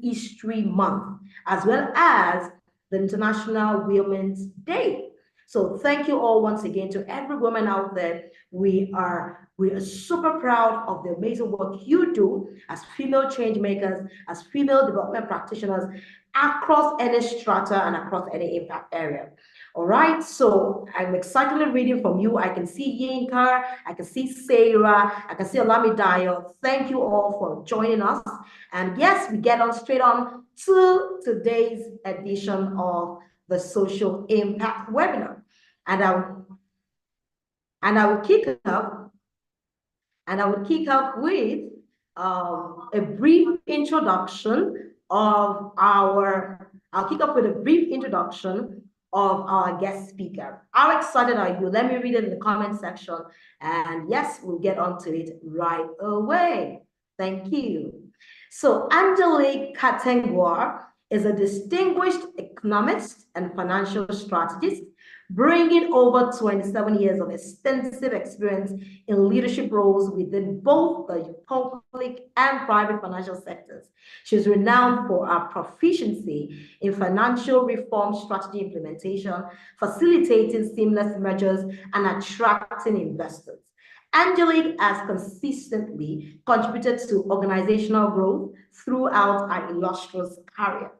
History Month, as well as the International Women's Day. So thank you all once again to every woman out there. We are super proud of the amazing work you do as female change makers, as female development practitioners across any strata and across any impact area. All right, so I'm excitedly reading from you. I can see Yinka, I can see Sarah, I can see Olamidayo. Thank you all for joining us. And yes, we get on straight on to today's edition of the Social Impact webinar. And I will kick up with a brief introduction of our, I'll kick up with a brief introduction of our guest speaker. How excited are you? Let me read it in the comment section. And yes, we'll get onto it right away. Thank you. So Angelique Kontengwa is a distinguished economist and financial strategist, bringing over 27 years of extensive experience in leadership roles within both the public and private financial sectors. She's renowned for her proficiency in financial reform strategy implementation, facilitating seamless mergers, and attracting investors. Angelique has consistently contributed to organizational growth throughout her illustrious career.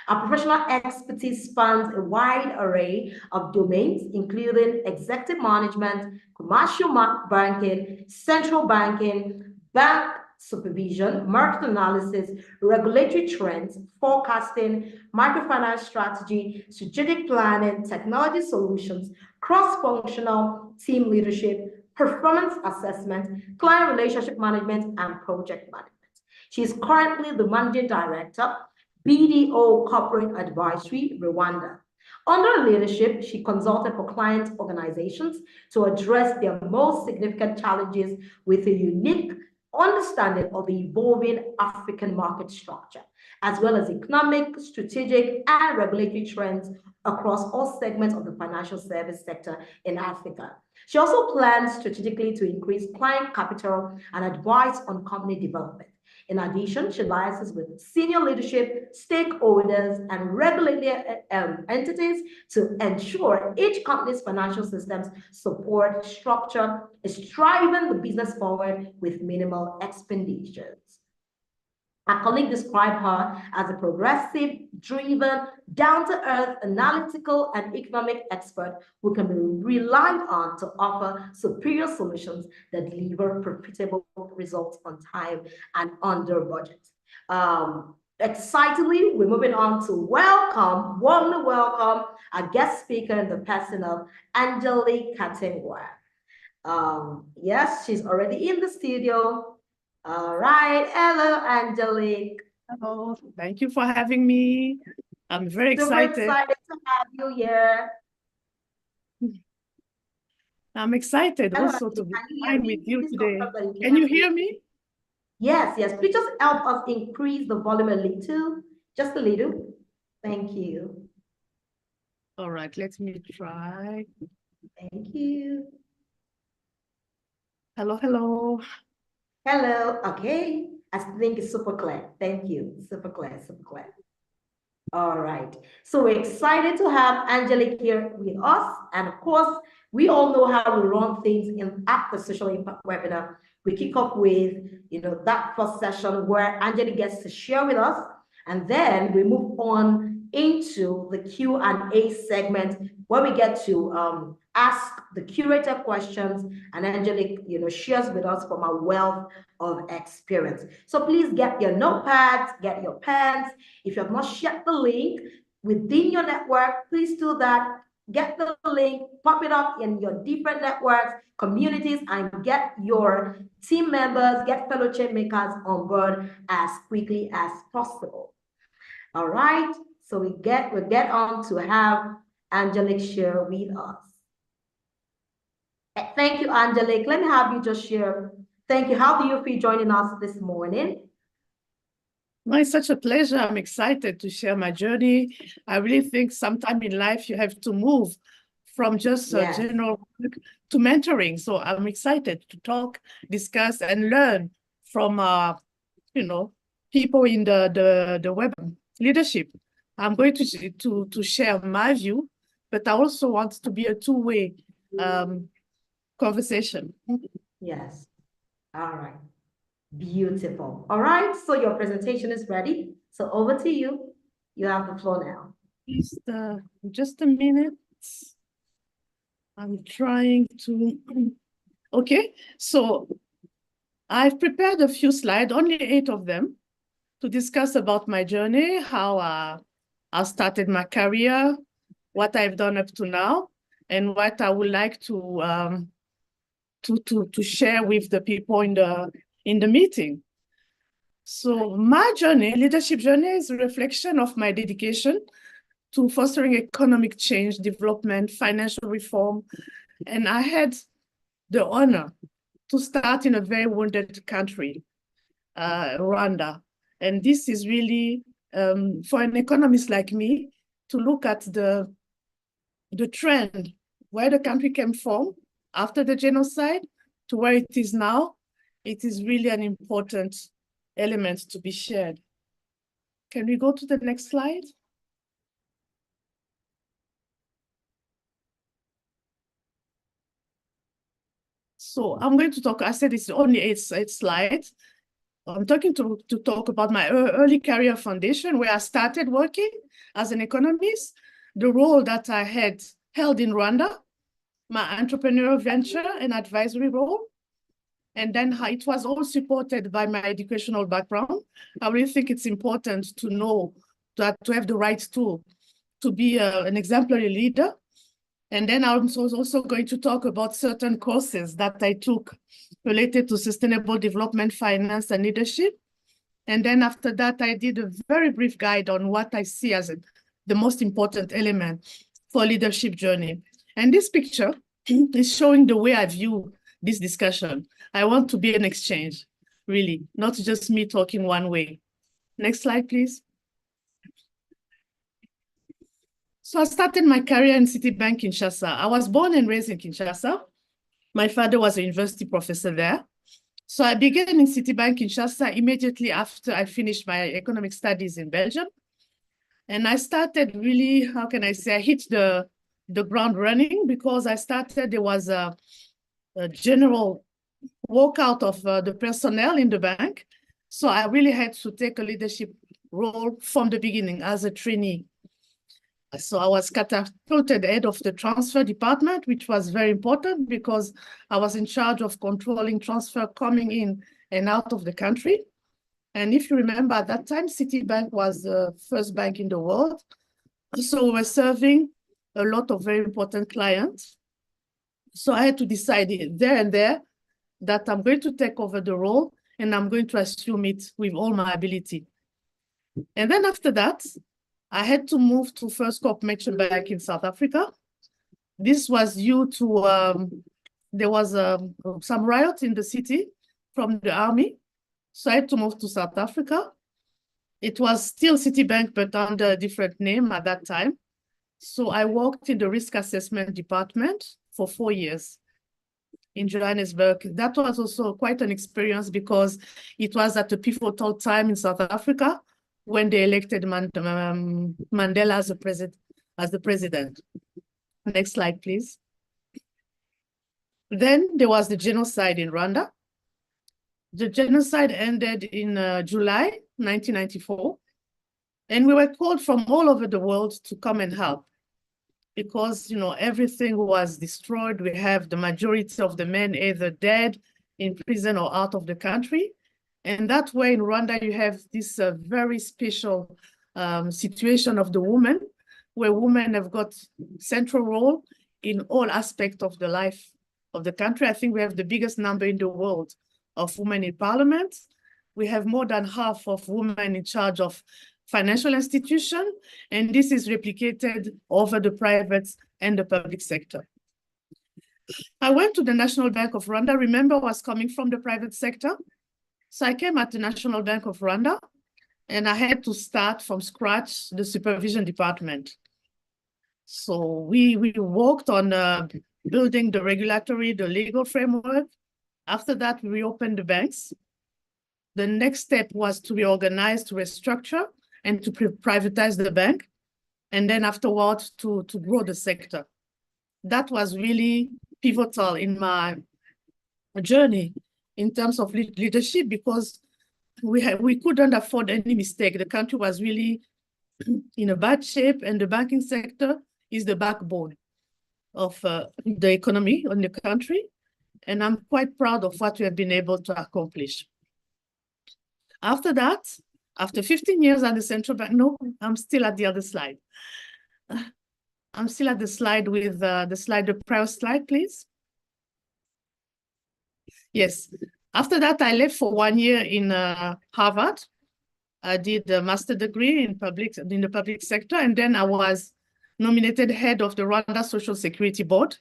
Our professional expertise spans a wide array of domains, including executive management, commercial banking, central banking, bank supervision, market analysis, regulatory trends, forecasting, microfinance strategy, strategic planning, technology solutions, cross-functional team leadership, performance assessment, client relationship management, and project management. She is currently the managing director, BDO Corporate Advisory, Rwanda. Under her leadership, she consulted for client organizations to address their most significant challenges with a unique understanding of the evolving African market structure, as well as economic, strategic, and regulatory trends across all segments of the financial service sector in Africa. She also plans strategically to increase client capital and advise on company development. In addition, she liaises with senior leadership, stakeholders, and regulatory entities to ensure each company's financial systems support structure is driving the business forward with minimal expenditures. Our colleague described her as a progressive, driven, down-to-earth, analytical, and economic expert who can be relied on to offer superior solutions that deliver profitable results on time and under budget. Excitingly, we're moving on to warmly welcome our guest speaker in the person of Angelique Kontengwa. Yes, she's already in the studio. All right. Hello, Angelique. Hello. Thank you for having me. I'm very excited. Super excited to have you here. I'm excited Hello, also to be with you today. Can Can you hear me? Yes, yes. Please just help us increase the volume a little, just a little. Thank you. All right, let me try. Thank you. Hello, hello. Hello. Okay. I think it's super clear. Thank you. Super clear, super clear. All right. So we're excited to have Angelique here with us. And of course, we all know how we run things at the Social Impact webinar. We kick off with, that first session where Angelique gets to share with us. And then we move on into the Q&A segment where we get to ask the curator questions, and Angelique, shares with us from a wealth of experience. So please get your notepads, get your pens. If you have not shared the link within your network, please do that. Get the link, pop it up in your different networks, communities, and get your team members, get fellow change makers on board as quickly as possible. All right, so we get on to have Angelique share with us. Thank you, Angelique. Let me have you just share. Thank you. How do you feel joining us this morning? No, it's such a pleasure. I'm excited to share my journey. I really think sometime in life you have to move from just general work to mentoring. So I'm excited to talk, discuss, and learn from, people in the web leadership. I'm going to share my view, but I also want to be a two-way conversation. Yes. All right. Beautiful. All right. So your presentation is ready. So over to you. You have the floor now. Just a minute. I'm trying to. Okay. So I've prepared a few slides, only 8 of them, to discuss about my journey, how I started my career, what I've done up to now, and what I would like to share with the people in the meeting. So my journey, leadership journey, is a reflection of my dedication to fostering economic change, development, financial reform. And I had the honor to start in a very wounded country, Rwanda. And this is really, for an economist like me, to look at the trend, where the country came from after the genocide to where it is now. It is really an important element to be shared. Can we go to the next slide? So I'm going to talk, I said it's only 8 slides. I'm talking to talk about my early career foundation, where I started working as an economist, the role that I had held in Rwanda, my entrepreneurial venture and advisory role, and then how it was all supported by my educational background. I really think it's important to know that to have the right tool to be an exemplary leader. And then I'm also going to talk about certain courses that I took related to sustainable development, finance, and leadership. And then after that, I did a very brief guide on what I see as the most important element for leadership journey. And this picture is showing the way I view this discussion. I want to be an exchange, really, not just me talking one way. Next slide, please. So I started my career in Citibank Kinshasa. I was born and raised in Kinshasa. My father was a university professor there. So I began in Citibank Kinshasa immediately after I finished my economic studies in Belgium. And I started really, how can I say, I hit the ground running, because there was a general walkout of the personnel in the bank. So I really had to take a leadership role from the beginning as a trainee. So I was catapulted head of the transfer department, which was very important because I was in charge of controlling transfer coming in and out of the country. And if you remember, at that time, Citibank was the first bank in the world. So we were serving a lot of very important clients. So I had to decide there and there that I'm going to take over the role and I'm going to assume it with all my ability. And then after that, I had to move to First Corp Merchant Bank in South Africa. This was due to, there was some riot in the city from the army. So I had to move to South Africa. It was still Citibank, but under a different name at that time. So I worked in the risk assessment department for 4 years in Johannesburg. That was also quite an experience because it was at a pivotal time in South Africa when they elected Mandela as the president. Next slide, please. Then there was the genocide in Rwanda. The genocide ended in July 1994, and we were called from all over the world to come and help because, you know, everything was destroyed. We have the majority of the men either dead, in prison, or out of the country. And that way in Rwanda, you have this very special situation of the women, where women have got central role in all aspects of the life of the country. I think we have the biggest number in the world of women in parliament. We have more than half of women in charge of financial institution, and this is replicated over the private and the public sector. I went to the National Bank of Rwanda. Remember, I was coming from the private sector. So I came at the National Bank of Rwanda, and I had to start from scratch the supervision department. So we worked on building the regulatory, the legal framework. After that, we reopened the banks. the next step was to reorganize, to restructure, and to privatize the bank, and then afterwards to grow the sector. That was really pivotal in my journey in terms of leadership, because we couldn't afford any mistake. The country was really in a bad shape, and the banking sector is the backbone of the economy in the country. And I'm quite proud of what we have been able to accomplish. After that, after 15 years at the central bank, no, I'm still at the other slide. I'm still at the slide with the prior slide, please. Yes. After that, I left for 1 year in Harvard. I did a master's degree in the public sector, and then I was nominated head of the Rwanda Social Security Board.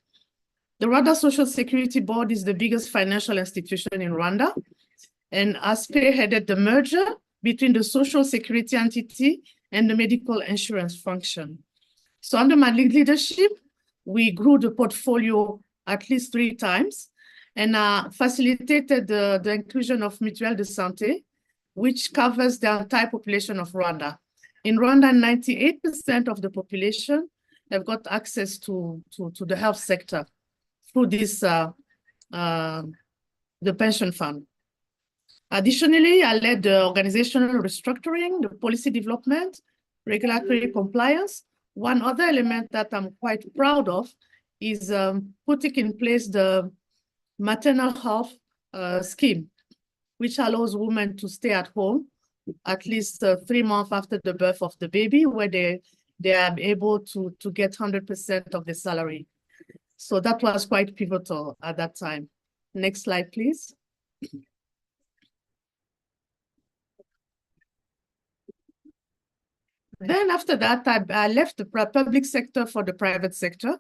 The Rwanda Social Security Board is the biggest financial institution in Rwanda, and I spearheaded the merger between the social security entity and the medical insurance function. So under my leadership, we grew the portfolio at least 3 times, and facilitated the inclusion of Mutuelle de Santé, which covers the entire population of Rwanda. In Rwanda, 98% of the population have got access to the health sector through this, the pension fund. Additionally, I led the organizational restructuring, the policy development, regulatory compliance. One other element that I'm quite proud of is putting in place the maternal health scheme, which allows women to stay at home at least 3 months after the birth of the baby, where they are able to get 100% of the salary. So that was quite pivotal at that time. Next slide, please. Then after that, I left the public sector for the private sector.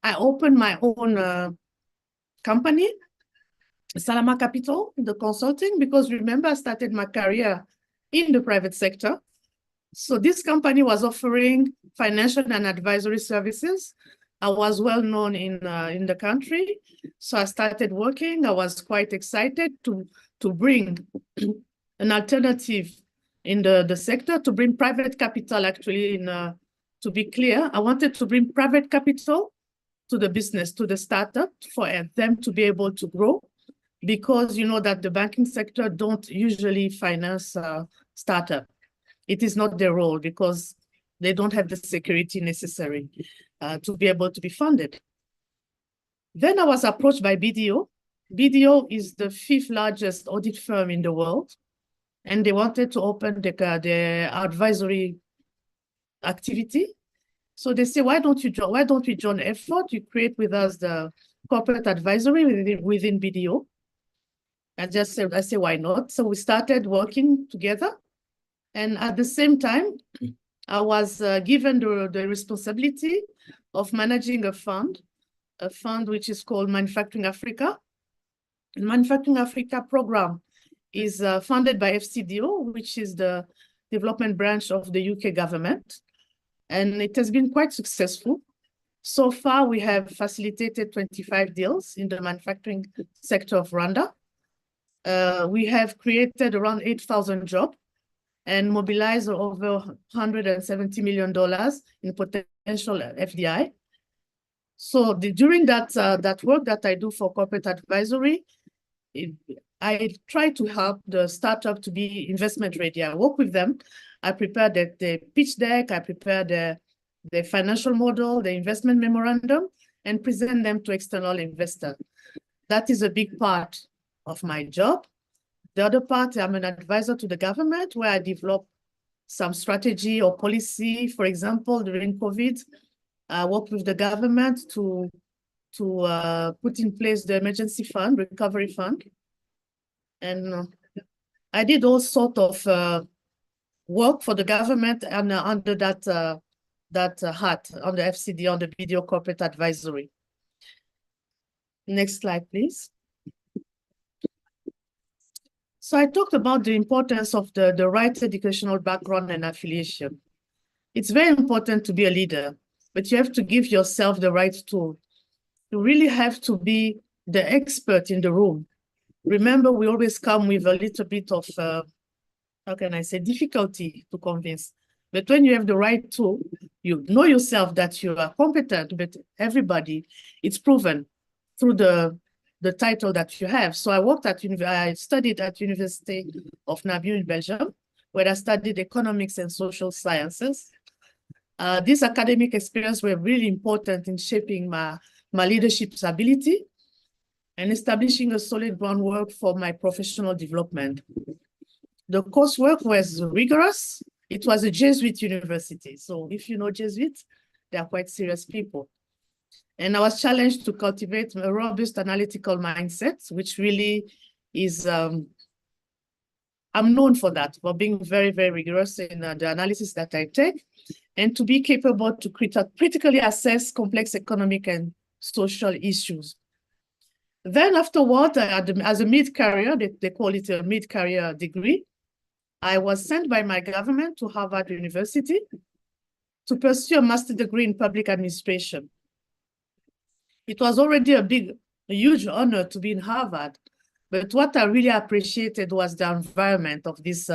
I opened my own company, Salama Capital, the consulting, because remember, I started my career in the private sector. So this company was offering financial and advisory services. I was well known in the country. So I started working. I was quite excited to bring an alternative in the sector, to bring private capital actually to be clear. I wanted to bring private capital to the business, to the startup, for them to be able to grow, because you know that the banking sector don't usually finance startup. It is not their role, because they don't have the security necessary to be able to be funded. Then I was approached by BDO. BDO is the 5th largest audit firm in the world, and they wanted to open the advisory activity. So they say, why don't we join effort? You create with us the corporate advisory within BDO. I say, why not? So we started working together. And at the same time, I was given the responsibility of managing a fund which is called Manufacturing Africa. And Manufacturing Africa program is funded by FCDO, which is the development branch of the UK government. And it has been quite successful. So far, we have facilitated 25 deals in the manufacturing sector of Rwanda. We have created around 8,000 jobs and mobilized over $170 million in potential FDI. So during that work that I do for corporate advisory, I try to help the startup to be investment ready. I work with them. I prepare the pitch deck. I prepare the financial model, the investment memorandum, and present them to external investors. That is a big part of my job. The other part, I'm an advisor to the government, where I develop some strategy or policy. For example, during COVID, I worked with the government to put in place the emergency fund, recovery fund. And I did all sort of work for the government and under that hat, on the FCD, on the BDO corporate advisory. Next slide, please. So I talked about the importance of the right educational background and affiliation. It's very important to be a leader, but you have to give yourself the right tool. You really have to be the expert in the room. remember, we always come with a little bit of, how can I say, difficulty to convince. But when you have the right tool, you know yourself that you are competent, but everybody, it's proven through the title that you have. So I studied at University of Nabil in Belgium, where I studied economics and social sciences. This academic experience were really important in shaping my leadership ability and establishing a solid groundwork for my professional development. The coursework was rigorous. It was a Jesuit university. So if you know Jesuits, they are quite serious people. And I was challenged to cultivate a robust analytical mindset, which really is, I'm known for that, for being very, very rigorous in the analysis that I take, and to be capable to critically assess complex economic and social issues. Then afterward, as a mid-career, they call it a mid-career degree, I was sent by my government to Harvard University to pursue a master's degree in public administration. It was already a huge honor to be in Harvard, but what I really appreciated was the environment of this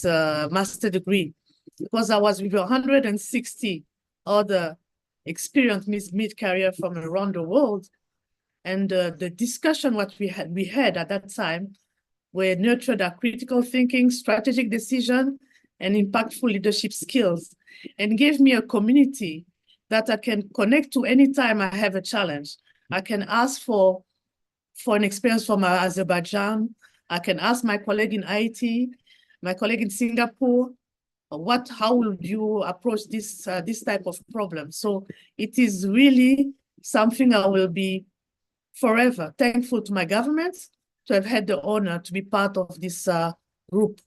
master degree, because I was with 160 other experienced mid-career from around the world, and the discussion what we had at that time were nurtured our critical thinking, strategic decision, and impactful leadership skills, and gave me a community that I can connect to anytime I have a challenge. I can ask for an experience from Azerbaijan. I can ask my colleague in Haiti, my colleague in Singapore, how would you approach this type of problem? So it is really something I will be forever thankful to my government to have had the honor to be part of this group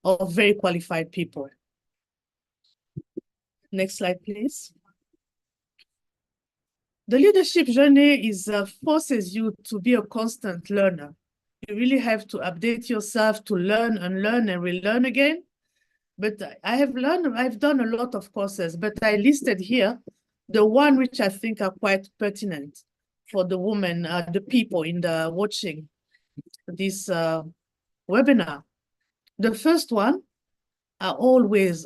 of very qualified people. Next slide, please. The leadership journey forces you to be a constant learner. You really have to update yourself to learn and learn and relearn again. But I've done a lot of courses, but I listed here the one which I think are quite pertinent for the women, the people in the watching this webinar. The first one, I always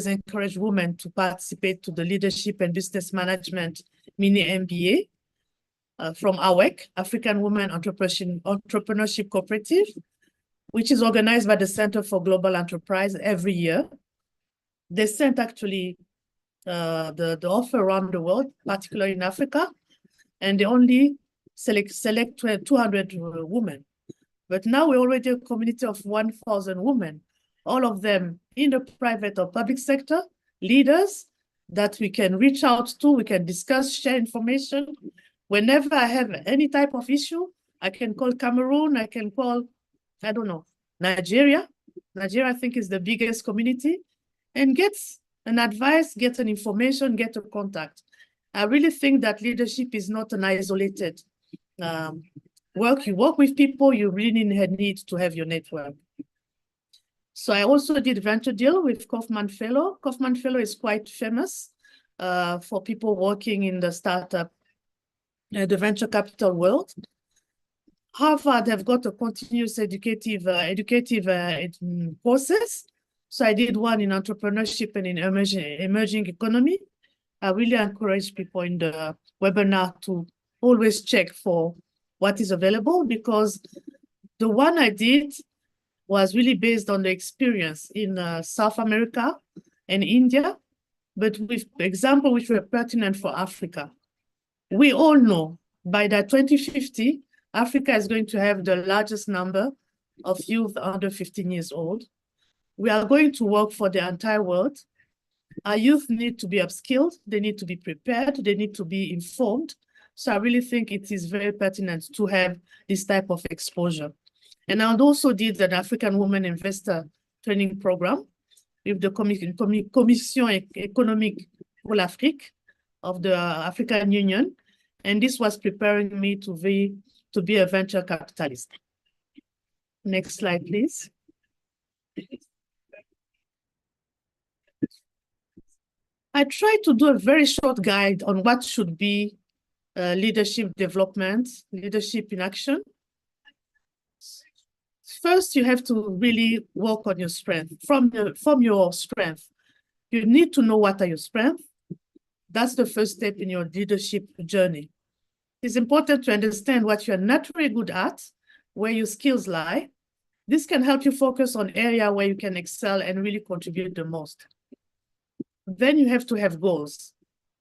encourage women to participate to the Leadership and Business Management mini MBA from AWEC, African Women Entrepreneurship Cooperative, which is organized by the Center for Global Enterprise every year. They sent actually the offer around the world, particularly in Africa, and they only select 200 women. But now we're already a community of 1,000 women, all of them in the private or public sector, leaders that we can reach out to, we can discuss, share information. Whenever I have any type of issue, I can call Cameroon, I can call, I don't know, Nigeria. Nigeria, I think, is the biggest community, and get an advice, get an information, get a contact. I really think that leadership is not an isolated work. You work with people, you really need to have your network. So I also did venture deal with Kaufman Fellow. Kaufman Fellow is quite famous for people working in the startup, the venture capital world. Harvard have got a continuous educative courses. So I did one in entrepreneurship and in emerging economy. I really encourage people in the webinar to always check for what is available, because the one I did was really based on the experience in South America and India, but with examples which were pertinent for Africa. We all know by that 2050, Africa is going to have the largest number of youth under 15 years old. We are going to work for the entire world. Our youth need to be upskilled, they need to be prepared, they need to be informed. So I really think it is very pertinent to have this type of exposure. And I also did an African Women Investor Training Program with the Commission Économique pour l'Afrique of the African Union. And this was preparing me to be a venture capitalist. Next slide, please. I tried to do a very short guide on what should be leadership development, leadership in action. First, you have to really work on your strength. From your strength, you need to know what are your strengths. That's the first step in your leadership journey. It's important to understand what you're naturally good at, where your skills lie. This can help you focus on area where you can excel and really contribute the most. Then you have to have goals.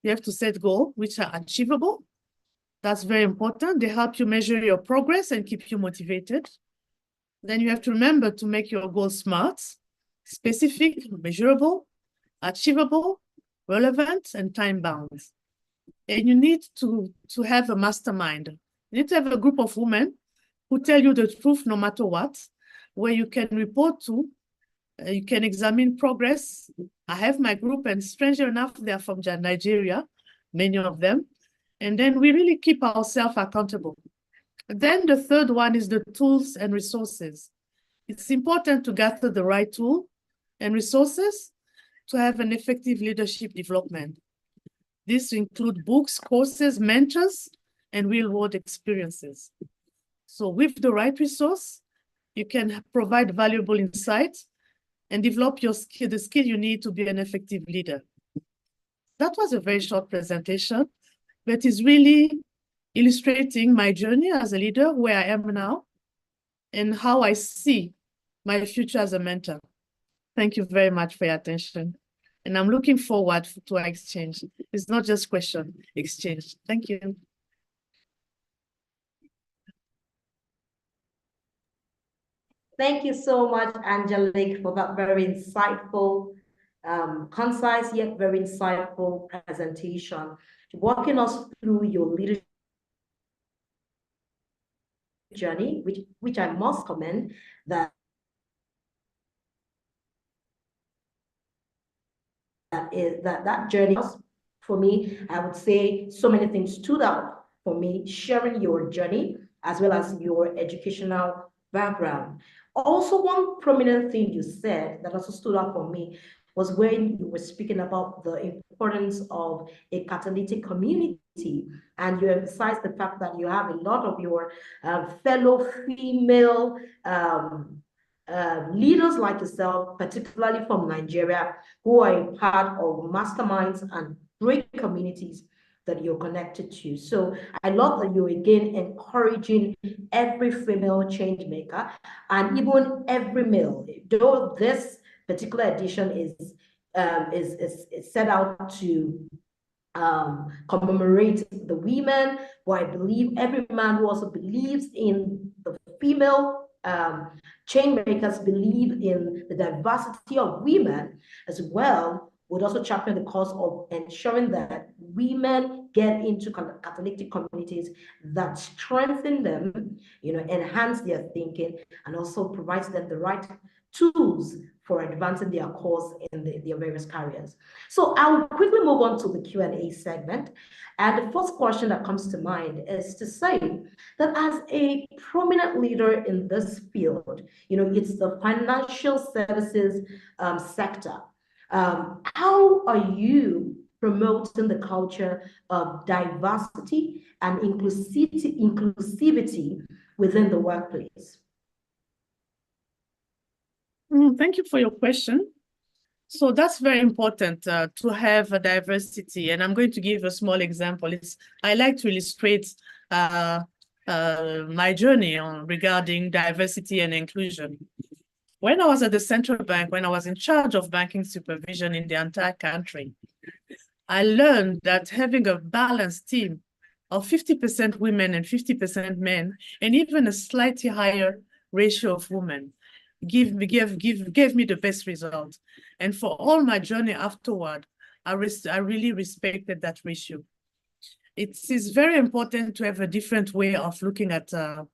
You have to set goals which are achievable. That's very important. They help you measure your progress and keep you motivated. Then you have to remember to make your goals smart, specific, measurable, achievable, relevant, and time-bound. And you need to have a mastermind. You need to have a group of women who tell you the truth no matter what, where you can report to, you can examine progress. I have my group, and stranger enough, they're from Nigeria, many of them. And then we really keep ourselves accountable. Then the third one is the tools and resources. It's important to gather the right tool and resources to have an effective leadership development. This includes books, courses, mentors, and real-world experiences. So with the right resource, you can provide valuable insights and develop your skill, the skill you need to be an effective leader. That was a very short presentation, but it's really illustrating my journey as a leader, where I am now, and how I see my future as a mentor. Thank you very much for your attention. And I'm looking forward to our exchange. It's not just question, exchange. Thank you. Thank you so much, Angelique, for that very insightful, concise yet very insightful presentation, walking us through your leadership journey, which I must commend that that journey for me. I would say so many things stood out for me, sharing your journey as well as your educational background. Also, one prominent thing you said that also stood out for me was when you were speaking about the importance of a catalytic community, and you emphasized the fact that you have a lot of your fellow female leaders like yourself, particularly from Nigeria, who are a part of masterminds and great communities that you're connected to. So I love that you're again encouraging every female change maker and even every male. Though this particular edition is set out to commemorate the women, but I believe every man who also believes in the female change makers believe in the diversity of women as well, would also champion the cause of ensuring that women get into catalytic communities that strengthen them, enhance their thinking, and also provides them the right tools for advancing their cause in their various careers. So I'll quickly move on to the Q&A segment. And the first question that comes to mind is to say that as a prominent leader in this field, it's the financial services sector. How are you promoting the culture of diversity and inclusivity within the workplace? Thank you for your question. So that's very important to have a diversity. And I'm going to give a small example. I like to illustrate my journey regarding diversity and inclusion. When I was at the central bank, when I was in charge of banking supervision in the entire country, I learned that having a balanced team of 50% women and 50% men, and even a slightly higher ratio of women, gave me the best result. And for all my journey afterward, I really respected that ratio. It is very important to have a different way of looking at an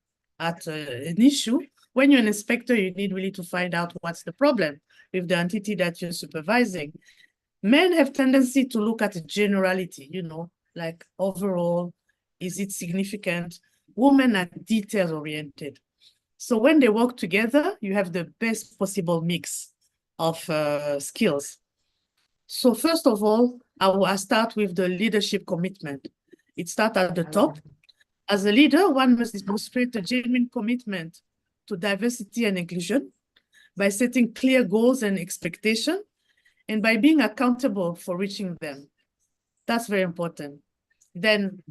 issue. When you're an inspector, you need really to find out what's the problem with the entity that you're supervising. Men have tendency to look at a generality, like overall, is it significant? Women are detail-oriented. So when they work together, you have the best possible mix of skills. So first of all, I start with the leadership commitment. It starts at the top. As a leader, one must demonstrate a genuine commitment to diversity and inclusion by setting clear goals and expectations, and by being accountable for reaching them. That's very important. Then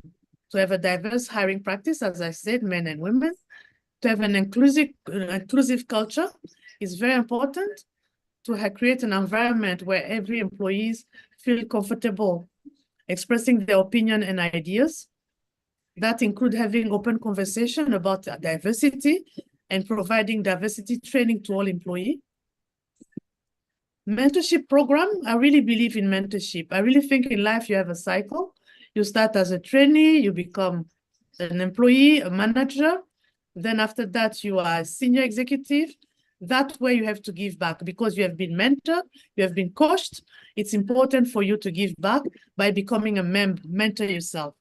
to have a diverse hiring practice, as I said, men and women, to have an inclusive culture is very important, to create an environment where every employee feel comfortable expressing their opinion and ideas. That include having open conversation about diversity and providing diversity training to all employees. Mentorship program, I really believe in mentorship. I really think in life you have a cycle. You start as a trainee, you become an employee, a manager. Then after that, you are a senior executive. That way you have to give back because you have been mentored, you have been coached. It's important for you to give back by becoming a mentor yourself.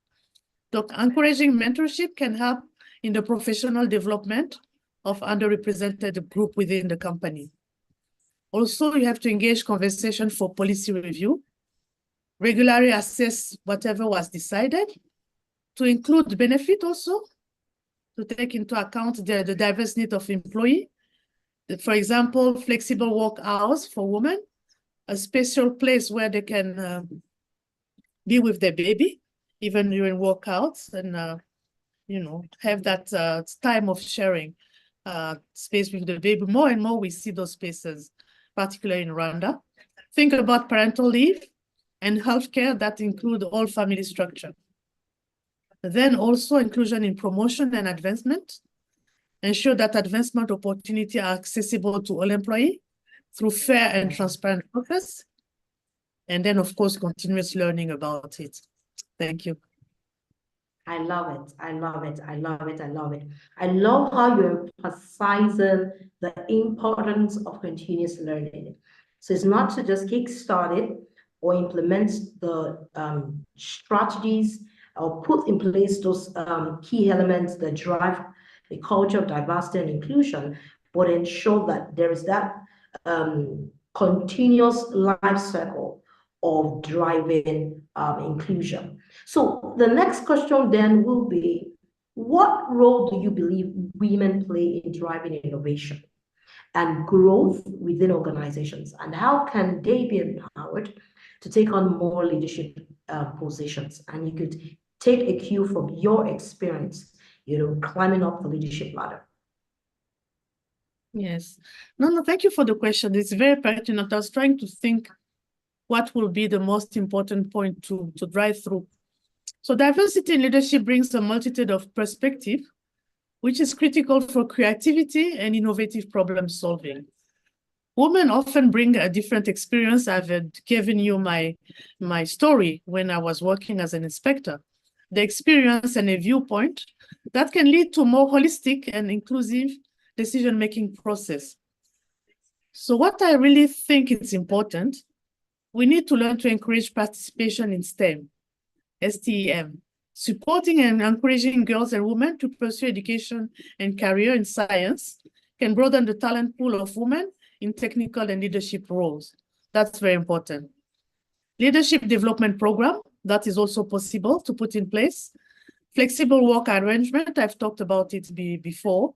So encouraging mentorship can help in the professional development of underrepresented group within the company. Also, you have to engage conversation for policy review, regularly assess whatever was decided, to include benefit also, to take into account the diverse need of employee. For example, flexible work hours for women, a special place where they can be with their baby, even during workouts, and have that time of sharing space with the baby. More and more we see those spaces, particularly in Rwanda. Think about parental leave and healthcare that include all family structure. Then also inclusion in promotion and advancement. Ensure that advancement opportunities are accessible to all employees through fair and transparent process. And then, of course, continuous learning about it. Thank you. I love it. I love it. I love it. I love it. I love how you're emphasizing the importance of continuous learning. So it's not to just kickstart it or implement the strategies or put in place those key elements that drive a culture of diversity and inclusion, but ensure that there is that continuous life cycle of driving inclusion. So the next question then will be, what role do you believe women play in driving innovation and growth within organizations? And how can they be empowered to take on more leadership positions? And you could take a cue from your experience, climbing up the leadership ladder. Yes. No, thank you for the question. It's very pertinent. I was trying to think what will be the most important point to drive through. So diversity in leadership brings a multitude of perspective, which is critical for creativity and innovative problem solving. Women often bring a different experience. I've given you my story when I was working as an inspector. The experience and a viewpoint that can lead to more holistic and inclusive decision-making process. So what I really think is important, we need to learn to encourage participation in STEM, STEM, supporting and encouraging girls and women to pursue education and career in science can broaden the talent pool of women in technical and leadership roles. That's very important. Leadership development program, that is also possible to put in place. Flexible work arrangement, I've talked about it before.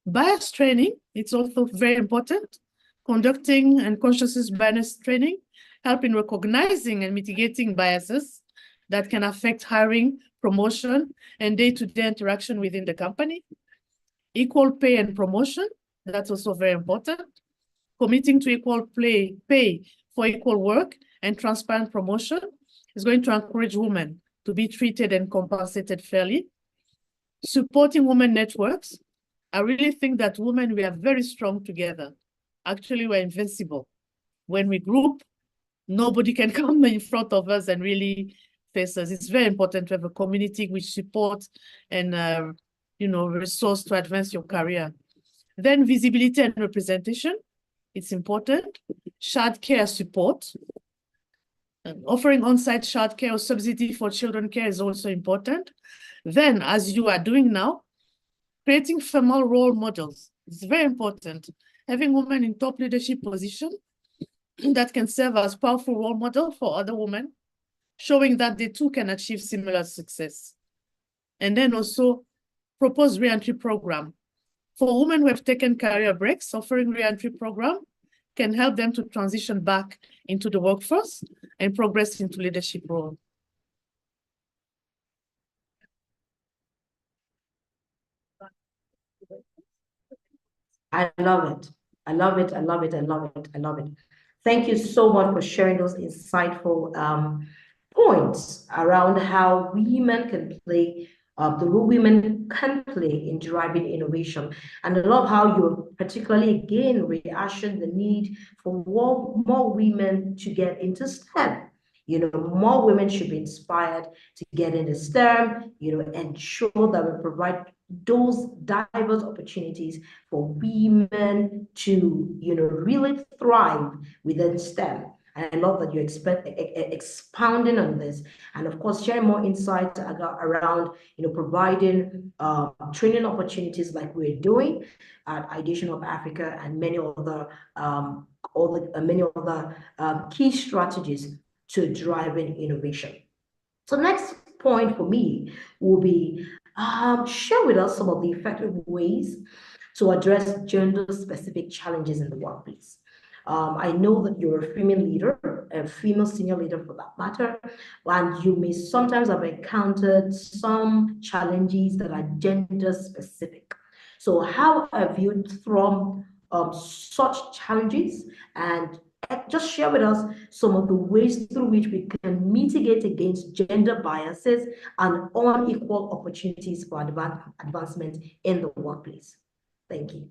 Bias training, it's also very important. Conducting and consciousness bias training, help in recognizing and mitigating biases that can affect hiring, promotion, and day-to-day interaction within the company. Equal pay and promotion, that's also very important. Committing to equal pay for equal work and transparent promotion is going to encourage women to be treated and compensated fairly. Supporting women networks. I really think that women, we are very strong together. Actually, we're invincible. When we group, nobody can come in front of us and really face us. It's very important to have a community which supports and resource to advance your career. Then visibility and representation, it's important. Child care support. Offering on-site child care or subsidy for children care is also important. Then, as you are doing now, creating female role models is very important. Having women in top leadership position that can serve as powerful role model for other women, showing that they too can achieve similar success. And then also propose re-entry program. For women who have taken career breaks, offering re-entry program can help them to transition back into the workforce and progress into leadership role. I love it. I love it. I love it. I love it. I love it. Thank you so much for sharing those insightful points around how women can play, the role women can play in driving innovation. And I love how you particularly again reaction the need for more women to get into STEM. You know, more women should be inspired to get into STEM, you know, ensure that we provide those diverse opportunities for women to, you know, really thrive within STEM. And I love that you're expounding on this, and of course, sharing more insights around, you know, providing training opportunities like we're doing at Ideation of Africa and many other key strategies to driving innovation. So next point for me will be share with us some of the effective ways to address gender-specific challenges in the workplace. I know that you're a female leader, a female senior leader for that matter, and you may sometimes have encountered some challenges that are gender-specific. So how have you thrown such challenges, and just share with us some of the ways through which we can mitigate against gender biases and unequal opportunities for advancement in the workplace. Thank you.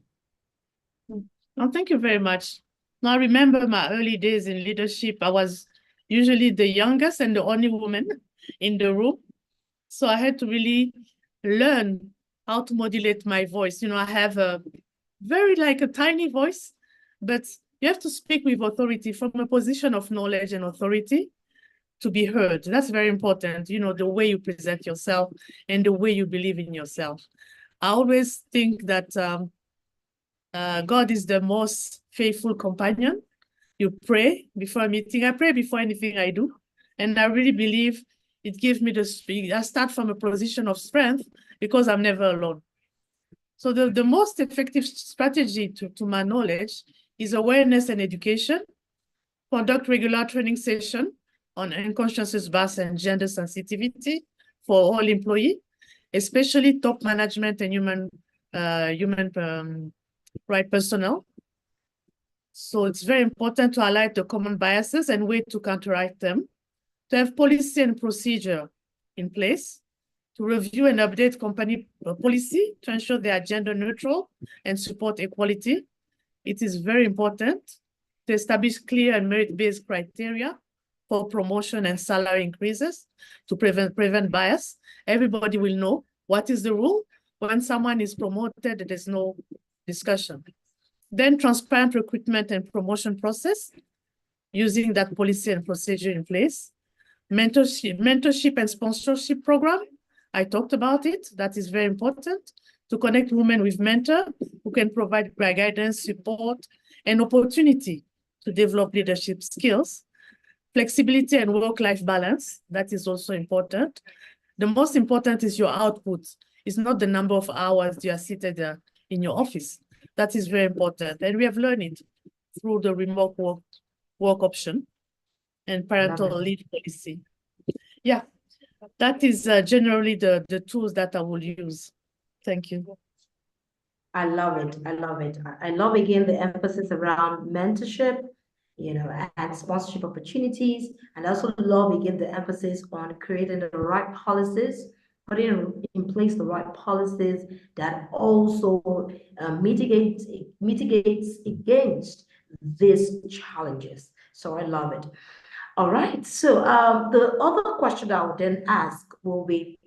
Oh, thank you very much. Now, I remember my early days in leadership. I was usually the youngest and the only woman in the room. So I had to really learn how to modulate my voice. You know, I have a very a tiny voice, but you have to speak with authority from a position of knowledge and authority to be heard. That's very important. You know, the way you present yourself and the way you believe in yourself. I always think that God is the most faithful companion. You pray before a meeting. I pray before anything I do. And I really believe it gives me the speed. I start from a position of strength because I'm never alone. So the most effective strategy to my knowledge is awareness and education, conduct regular training session on unconscious bias and gender sensitivity for all employees, especially top management and human right personnel. So it's very important to highlight the common biases and way to counteract them, to have policy and procedure in place, to review and update company policy to ensure they are gender neutral and support equality. It is very important to establish clear and merit-based criteria for promotion and salary increases to prevent bias. Everybody will know what is the rule. When someone is promoted, there's no discussion. Then transparent recruitment and promotion process using that policy and procedure in place. Mentorship and sponsorship program. I talked about it. That is very important to connect women with mentors who can provide guidance, support, and opportunity to develop leadership skills. Flexibility and work-life balance. That is also important. The most important is your output. It's not the number of hours you are seated in your office. That is very important. And we have learned it through the remote work option and parental leave policy. Yeah, that is generally the tools that I will use. Thank you. I love it. I love it. I love, again, the emphasis around mentorship, you know, and sponsorship opportunities. And I also love, again, the emphasis on creating the right policies, putting in place the right policies that also mitigates against these challenges. So I love it. All right. So the other question I would then ask will be,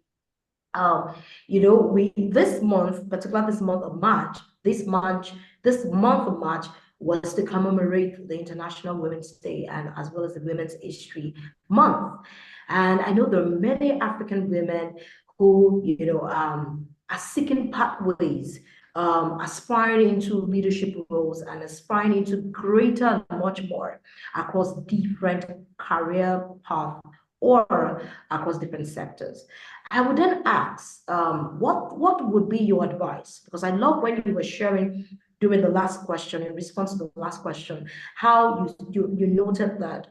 you know, this month, particularly this month of March, this month of March was to commemorate the International Women's Day and as well as the Women's History Month. And I know there are many African women who, you know, are seeking pathways, aspiring into leadership roles and aspiring into greater and much more across different career paths or across different sectors. I would then ask, what would be your advice? Because I love when you were sharing during the last question, in response to the last question, how you noted that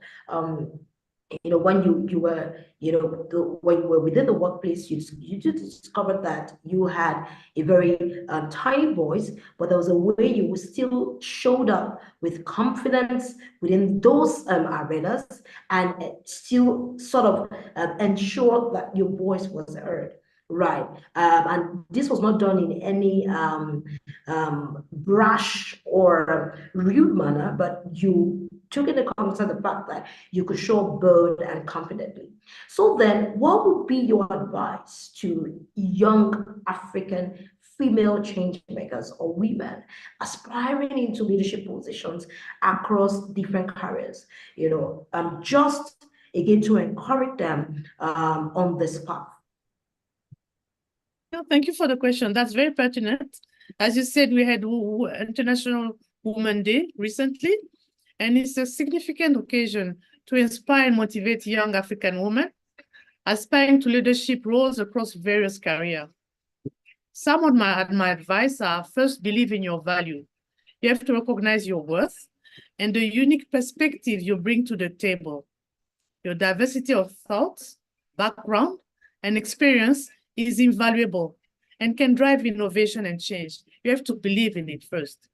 when you were when you were within the workplace, you did discover that you had a very tiny voice, but there was a way you still showed up with confidence within those arenas, and still sort of ensure that your voice was heard. Right. And this was not done in any brash or rude manner, but you took into consideration the fact that you could show bold and confidently. So then, what would be your advice to young African female change makers or women aspiring into leadership positions across different careers? Just again to encourage them on this path. Thank you for the question. That's very pertinent. As you said, we had International Women's Day recently, and it's a significant occasion to inspire and motivate young African women aspiring to leadership roles across various careers. Some of my advice are: first, believe in your value. You have to recognize your worth and the unique perspective you bring to the table. Your diversity of thoughts, background, and experience is invaluable and can drive innovation and change. You have to believe in it first.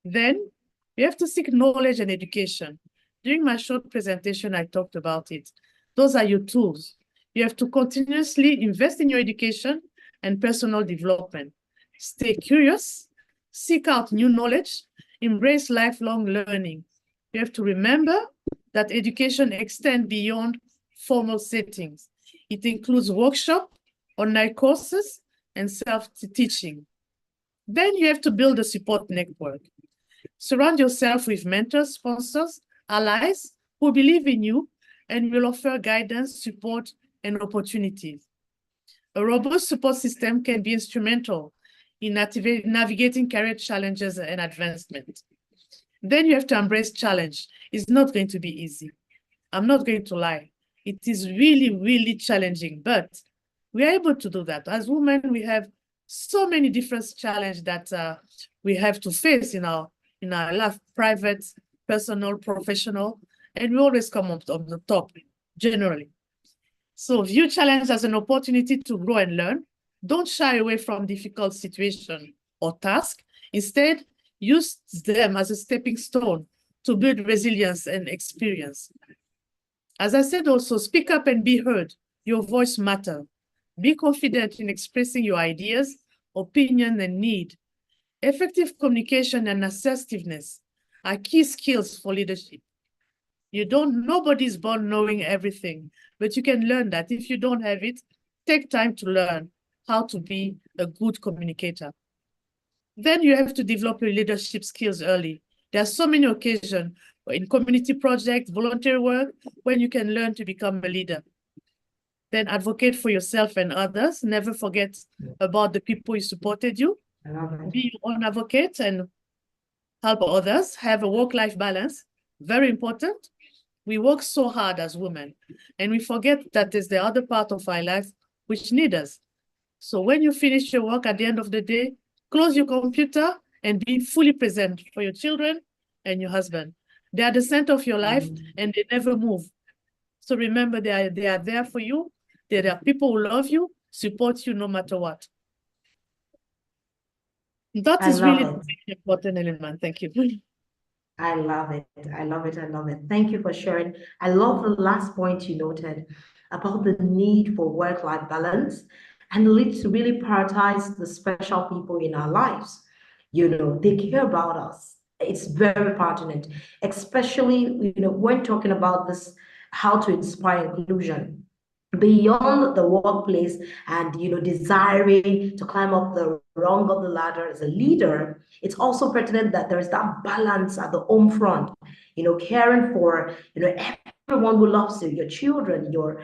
Then, you have to seek knowledge and education. During my short presentation, I talked about it. Those are your tools. You have to continuously invest in your education and personal development. Stay curious, seek out new knowledge, embrace lifelong learning. You have to remember that education extends beyond formal settings. It includes workshops, online courses, and self-teaching. Then you have to build a support network. Surround yourself with mentors, sponsors, allies who believe in you and will offer guidance, support, and opportunities. A robust support system can be instrumental in navigating career challenges and advancement. Then you have to embrace challenge. It's not going to be easy. I'm not going to lie. It is really, really challenging, but we are able to do that. As women, we have so many different challenges that we have to face in our life, private, personal, professional, and we always come up on the top, generally. So view challenge as an opportunity to grow and learn. Don't shy away from difficult situation or task. Instead, use them as a stepping stone to build resilience and experience. As I said also, speak up and be heard. Your voice matters. Be confident in expressing your ideas, opinion, and need. Effective communication and assertiveness are key skills for leadership. Nobody's born knowing everything, but you can learn that. If you don't have it, take time to learn how to be a good communicator. Then you have to develop your leadership skills early. There are so many occasions in community projects, volunteer work, when you can learn to become a leader. Then advocate for yourself and others. Never forget about the people who supported you. Be your own advocate and help others. Have a work-life balance. Very important. We work so hard as women, and we forget that there's the other part of our life which need us. So when you finish your work at the end of the day, close your computer and be fully present for your children and your husband. They are the center of your life and they never move. So remember, they are there for you. There are people who love you, support you no matter what. That is really an important element. Thank you. I love it. I love it. I love it. Thank you for sharing. I love the last point you noted about the need for work-life balance and the need to really prioritize the special people in our lives. They care about us. It's very pertinent, especially, when talking about this, how to inspire inclusion beyond the workplace and desiring to climb up the rung of the ladder as a leader. It's also pertinent that there is that balance at the home front, caring for everyone who loves you, your children, your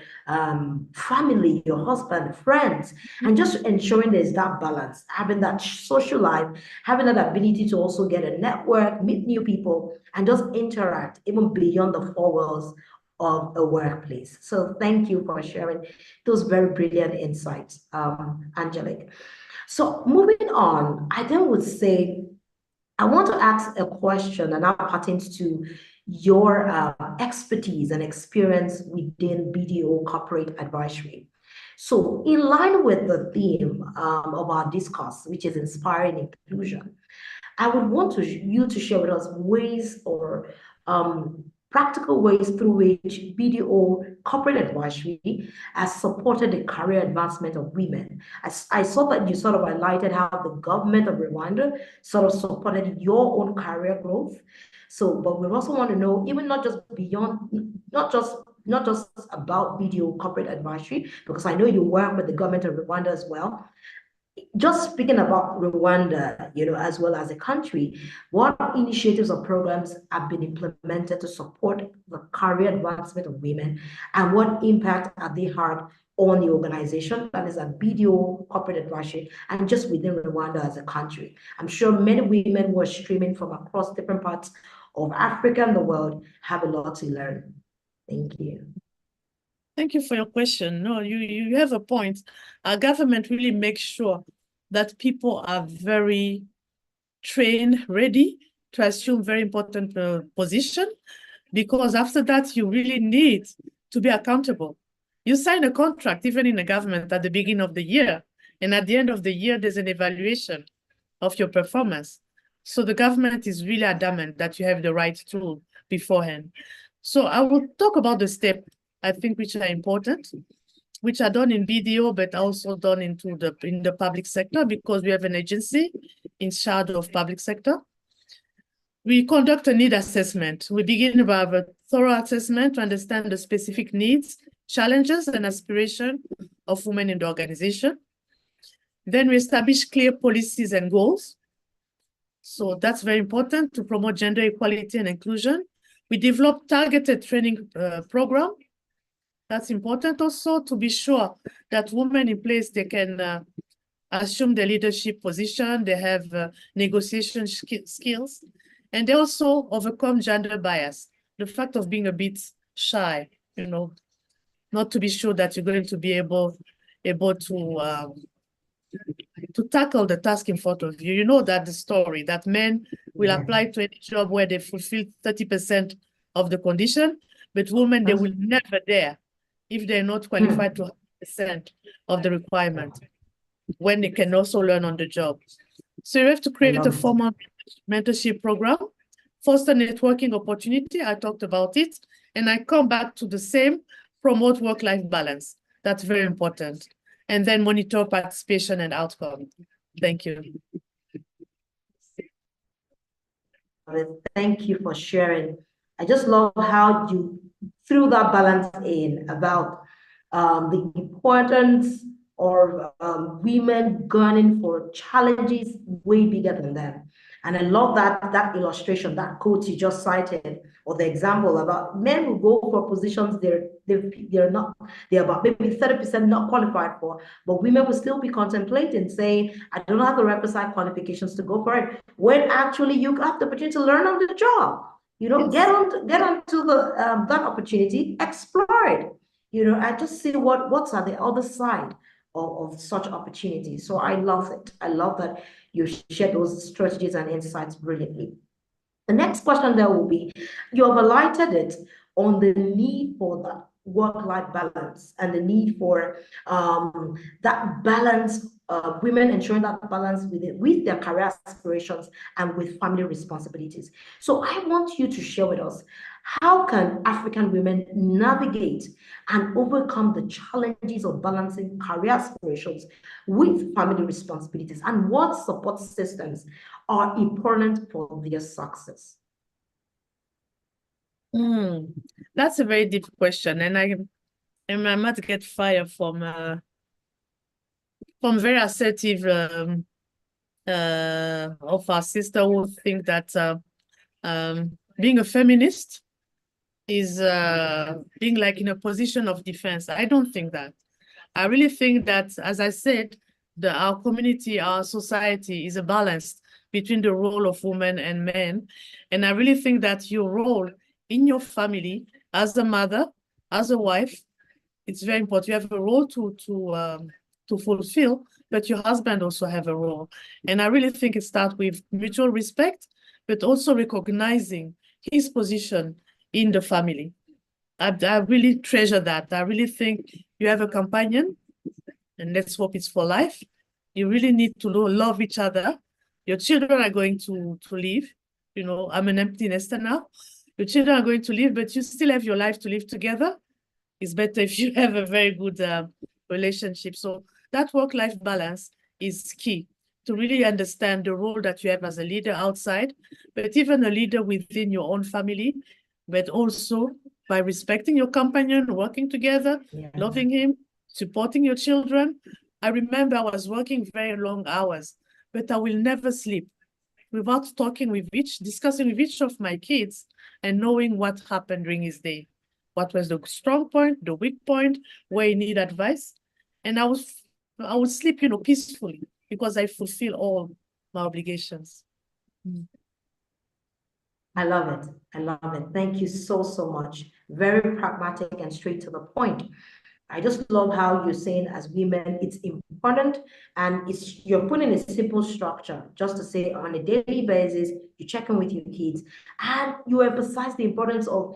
family, your husband, friends, and just ensuring there's that balance, having that social life, having that ability to also get a network, meet new people, and just interact even beyond the four walls of a workplace. So thank you for sharing those very brilliant insights, Angelique. So moving on, I then would say, I want to ask a question that now pertains to your expertise and experience within BDO corporate advisory. So in line with the theme of our discourse, which is inspiring inclusion, I would want you to share with us ways or practical ways through which BDO corporate advisory has supported the career advancement of women. I saw that you sort of highlighted how the government of Rwanda sort of supported your own career growth. So, but we also want to know, even not just beyond, not just about BDO corporate advisory, because I know you work with the government of Rwanda as well. Just speaking about Rwanda, as well as a country, what initiatives or programs have been implemented to support the career advancement of women, and what impact have they had on the organization that is a BDO corporate advisory and just within Rwanda as a country? I'm sure many women who are streaming from across different parts of Africa and the world have a lot to learn. Thank you. Thank you for your question. No, you have a point. Our government really makes sure that people are very trained, ready to assume very important position, because after that, you really need to be accountable. You sign a contract, even in the government, at the beginning of the year, and at the end of the year, there's an evaluation of your performance. So the government is really adamant that you have the right tool beforehand. So I will talk about the steps I think which are important, which are done in BDO, but also done in the public sector, because we have an agency in charge of public sector. We conduct a need assessment. We begin with a thorough assessment to understand the specific needs, challenges, and aspirations of women in the organization. Then we establish clear policies and goals. So that's very important to promote gender equality and inclusion. We develop targeted training program. That's important also to be sure that women in place, they can assume the leadership position, they have negotiation skills, and they also overcome gender bias. The fact of being a bit shy, not to be sure that you're going to be able to tackle the task in front of you. You know that the story, that men will apply to any job where they fulfill 30% of the condition, but women, they will never dare if they're not qualified to 100% of the requirement, when they can also learn on the job. So you have to create a formal mentorship program, foster networking opportunity, I talked about it, and I come back to the same, promote work-life balance. That's very important. And then monitor participation and outcome. Thank you. Thank you for sharing. I just love how you threw that balance in about the importance of women gunning for challenges way bigger than them. And I love that illustration, that quote you just cited, or the example about men who go for positions they're about maybe 30% not qualified for, but women will still be contemplating, saying, I don't have the requisite qualifications to go for it, when actually you have the opportunity to learn on the job. Yes. Get onto the that opportunity, explore it. I just see what's on the other side of such opportunities. So I love it. I love that you share those strategies and insights brilliantly. The next question there will be, you have highlighted it on the need for that work-life balance and the need for that balance, women ensuring that balance with their career aspirations and with family responsibilities. So I want you to share with us, how can African women navigate and overcome the challenges of balancing career aspirations with family responsibilities, and what support systems are important for their success? That's a very deep question, and I might get fired from very assertive of our sister who think that being a feminist is being like in a position of defense. I don't think that. I really think that, as I said, our community, our society is a balance between the role of women and men. And I really think that your role in your family as a mother, as a wife, it's very important. You have a role to fulfill, but your husband also have a role. And I really think it starts with mutual respect, but also recognizing his position in the family. I really treasure that. I really think you have a companion, and let's hope it's for life. You really need to love each other. Your children are going to leave. You know, I'm an empty nester now. Your children are going to leave, but you still have your life to live together. It's better if you have a very good relationship. So that work-life balance is key to really understand the role that you have as a leader outside, but even a leader within your own family, but also by respecting your companion, working together, loving him, supporting your children. I remember I was working very long hours, but I will never sleep without discussing with each of my kids and knowing what happened during his day. What was the strong point, the weak point, where he need advice. And I would sleep, peacefully because I fulfill all my obligations. I love it. I love it. Thank you so, so much. Very pragmatic and straight to the point. I just love how you're saying as women, it's important and you're putting a simple structure just to say on a daily basis, you check in with your kids and you emphasize the importance of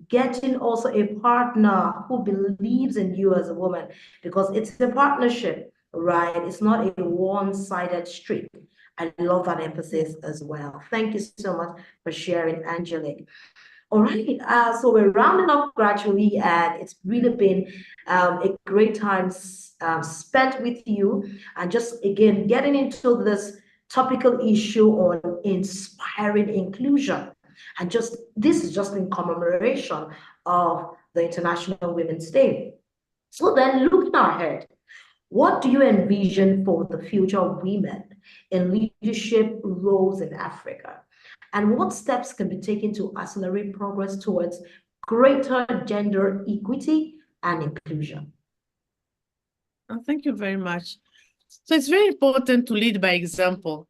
getting also a partner who believes in you as a woman because it's a partnership, right? It's not a one-sided street. I love that emphasis as well. Thank you so much for sharing, Angelique. All right, so we're rounding up gradually, and it's really been a great time spent with you. And just again, getting into this topical issue on inspiring inclusion. And this is just in commemoration of the International Women's Day. So then looking ahead, what do you envision for the future of women in leadership roles in Africa? And what steps can be taken to accelerate progress towards greater gender equity and inclusion? Thank you very much. So it's very important to lead by example,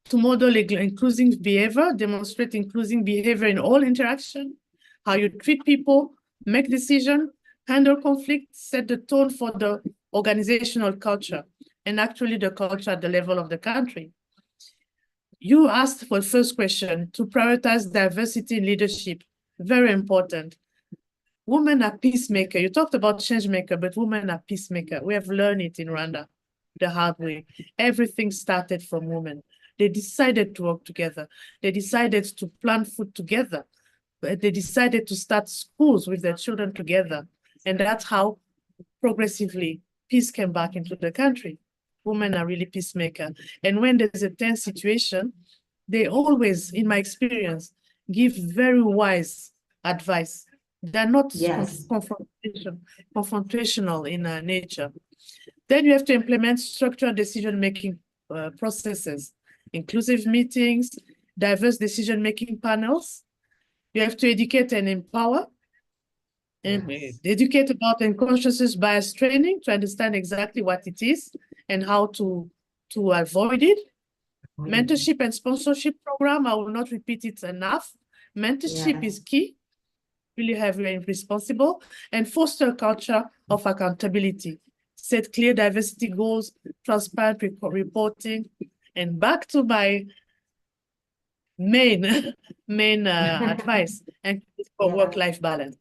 to model inclusive behavior, demonstrate inclusive behavior in all interaction, how you treat people, make decisions, handle conflict, set the tone for the organizational culture, and actually the culture at the level of the country. You asked for the first question to prioritize diversity in leadership. Very important. Women are peacemaker. You talked about change maker, but women are peacemaker. We have learned it in Rwanda the hard way. Everything started from women. They decided to work together. They decided to plan food together. They decided to start schools with their children together. And that's how progressively peace came back into the country. Women are really peacemaker. And when there's a tense situation, they always, in my experience, give very wise advice. They're not confrontational in nature. Then you have to implement structured decision-making processes, inclusive meetings, diverse decision-making panels. You have to educate and empower. And educate about unconscious bias training to understand exactly what it is and how to avoid it. Mentorship and sponsorship program, I will not repeat it enough. Mentorship is key, really heavily responsible, and foster a culture of accountability. Set clear diversity goals, transparent reporting, and back to my main advice, and for work-life balance.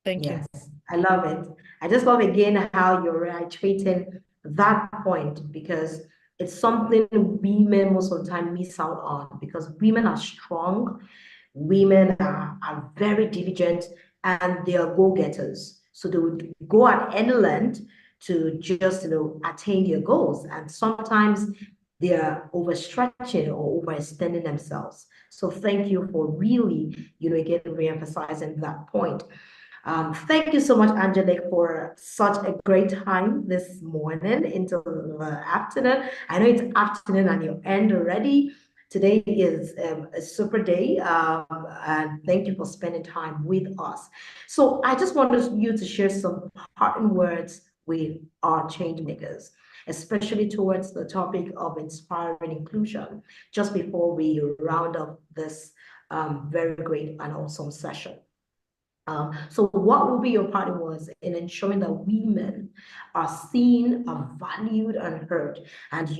Thank you. I love it. I just love again how you're reiterating that point because it's something women most of the time miss out on because women are strong, women are very diligent, and they are go-getters. So they would go at any length to just attain their goals. And sometimes they are overstretching or overextending themselves. So thank you for really, again, re-emphasizing that point. Thank you so much, Angelique, for such a great time this morning into the afternoon. I know it's afternoon and you end already. Today is a super day, and thank you for spending time with us. So I just wanted you to share some parting words with our change makers, especially towards the topic of inspiring inclusion, just before we round up this very great and awesome session. So what will be your part was in ensuring that women are seen, are valued, and heard? And,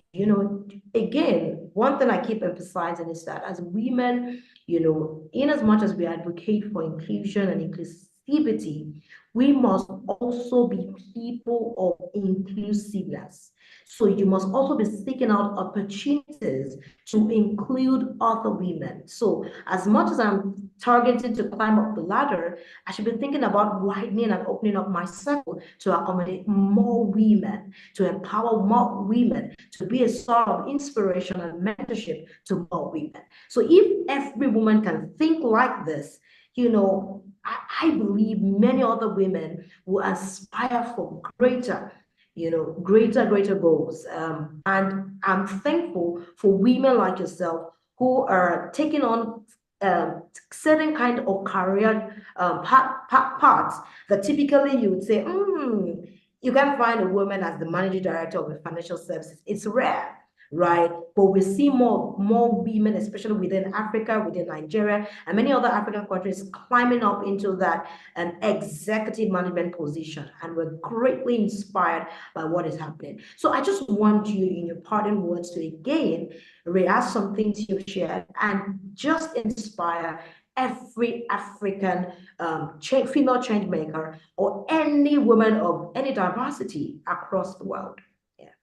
again, one thing I keep emphasizing is that as women, in as much as we advocate for inclusion and inclusivity, we must also be people of inclusiveness. So you must also be seeking out opportunities to include other women. So as much as I'm targeting to climb up the ladder, I should be thinking about widening and opening up my circle to accommodate more women, to empower more women, to be a sort of inspiration and mentorship to more women. So if every woman can think like this, I believe many other women will aspire for greater goals. And I'm thankful for women like yourself who are taking on certain kind of career parts that typically you would say, you can't find a woman as the managing director of a financial services. It's rare, right? But we see more women, especially within Africa, within Nigeria, and many other African countries climbing up into that executive management position. And we're greatly inspired by what is happening. So I just want you, in your parting words, to again re-ask some things you've shared and just inspire every African female change maker or any woman of any diversity across the world. Yeah,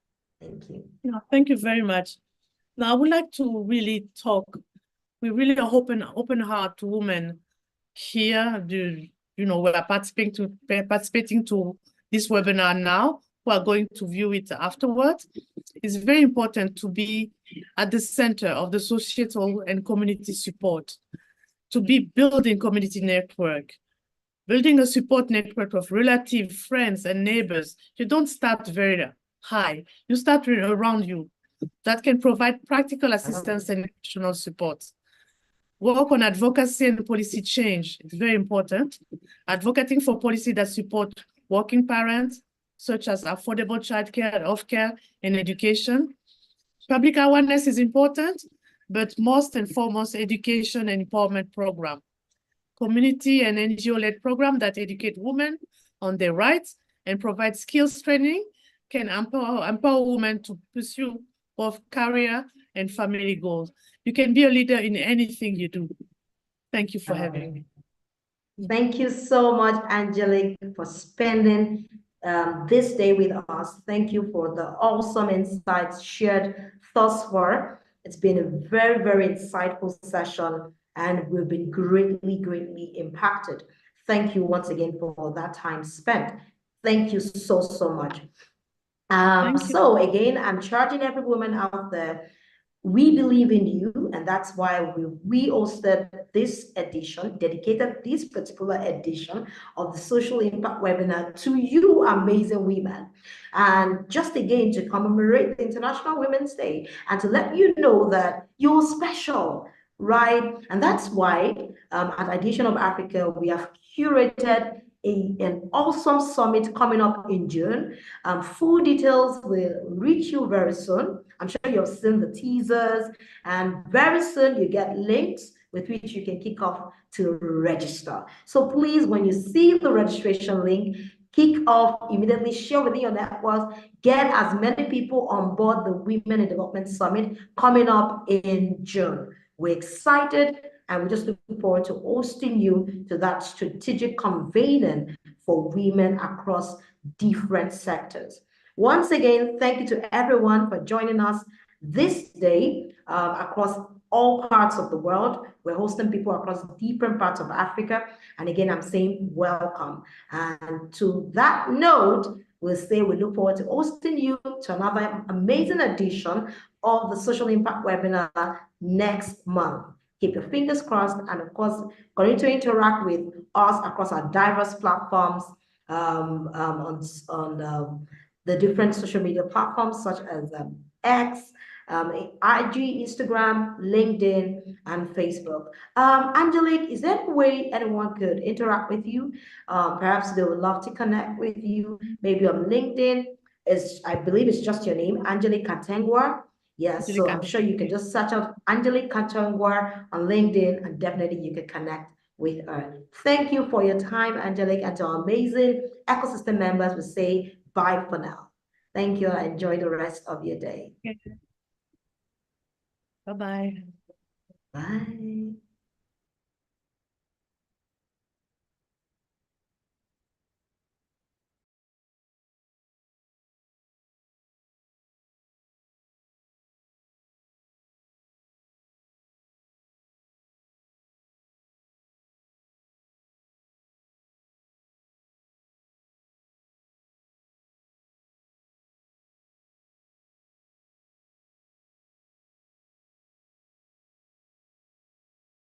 thank you. Yeah, thank you very much. Now, I would like to really talk. We really are open heart women here. We're participating to this webinar now, who are going to view it afterwards. It's very important to be at the center of the societal and community support, to be building community network, building a support network of relatives, friends, and neighbors. You don't start very high. You start around you. That can provide practical assistance and emotional support. Work on advocacy and policy change. It's very important. Advocating for policy that support working parents, such as affordable childcare, healthcare, and education. Public awareness is important, but most and foremost, education and empowerment program. Community and NGO-led program that educate women on their rights and provide skills training can empower women to pursue both career and family goals. You can be a leader in anything you do. Thank you for having me. Thank you so much, Angelique, for spending this day with us. Thank you for the awesome insights shared thus far. It's been a very, very insightful session, and we've been greatly impacted. Thank you once again for that time spent. Thank you so much. So again, I'm charging every woman out there. We believe in you, and that's why we hosted this edition, dedicated this particular edition of the Social Impact webinar to you, amazing women. And just again, to commemorate the International Women's Day and to let you know that you're special, right? And that's why at Ideation of Africa, we have curated an awesome summit coming up in June. Full details will reach you very soon. I'm sure you've seen the teasers, and very soon you get links with which you can kick off to register. So please, when you see the registration link, kick off immediately, share within your networks, get as many people on board the Women in Development Summit coming up in June. We're excited, and we're just looking forward to hosting you to that strategic convening for women across different sectors. Once again, thank you to everyone for joining us this day across all parts of the world. We're hosting people across different parts of Africa. And again, I'm saying welcome. And to that note, we'll say we look forward to hosting you to another amazing edition of the Social Impact webinar next month. Keep your fingers crossed, and of course, continue to interact with us across our diverse platforms on the different social media platforms such as X, IG, Instagram, LinkedIn, and Facebook. Angelique, is there any way anyone could interact with you? Perhaps they would love to connect with you, maybe on LinkedIn. I believe it's just your name, Angelique Kontengwa. Yes, so I'm sure you can just search out Angelique Kontengwa on LinkedIn, and definitely you can connect with Earth. Thank you for your time, Angelique, and to our amazing ecosystem members, we say bye for now. Thank you. Enjoy the rest of your day. Bye-bye. Bye.